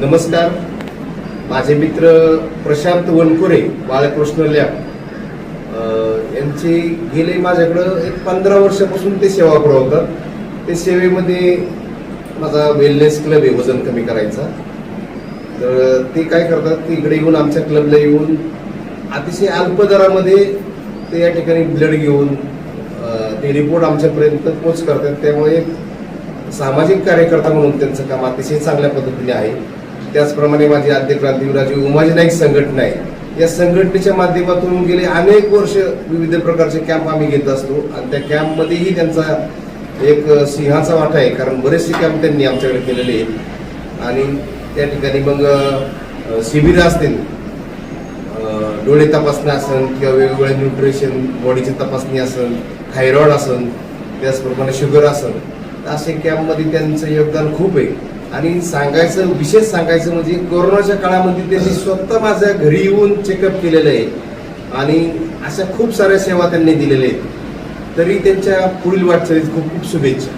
नमस्कार. माझे मित्र प्रशांत वनकुरे, बाळकृष्ण लॅब यांचे गेले माझ्याकडं एक 15 वर्षापासून ते सेवा पुरवतात. ते सेवेमध्ये माझा वेलनेस क्लब आहे वजन कमी करायचा. तर ते काय करतात, ते इकडे येऊन आमच्या क्लबला येऊन अतिशय अल्प दरामध्ये ते या ठिकाणी ब्लड घेऊन ते रिपोर्ट आमच्यापर्यंत पोच करतात. त्यामुळे सामाजिक कार्यकर्ता म्हणून त्यांचं काम अतिशय चांगल्या पद्धतीने आहे. त्याचप्रमाणे माझी आद्य क्रांतीवीराची उमाजी नाईक संघटना आहे. या संघटनेच्या माध्यमातून गेले अनेक वर्ष विविध प्रकारचे कॅम्प आम्ही घेत असतो आणि त्या कॅम्पमध्येही त्यांचा एक सिंहाचा वाटा आहे, कारण बरेचसे कॅम्प त्यांनी आमच्याकडे केलेले आहेत. आणि त्या ठिकाणी मग शिबिर असतील, डोळे तपासणी असेल किंवा वेगवेगळे न्यूट्रिशन बॉडीची तपासणी असेल, थायरॉइड असेल, त्याचप्रमाणे शुगर असेल, असे कॅम्पमध्ये त्यांचं योगदान खूप आहे. आणि विशेष सांगायचं म्हणजे कोरोनाच्या काळामध्ये त्यांनी स्वतः माझ्या घरी येऊन चेकअप केलेलं आहे आणि अशा खूप साऱ्या सेवा त्यांनी दिलेल्या आहेत. तरी त्यांच्या पुढील वाटचालीत खूप खूप शुभेच्छा.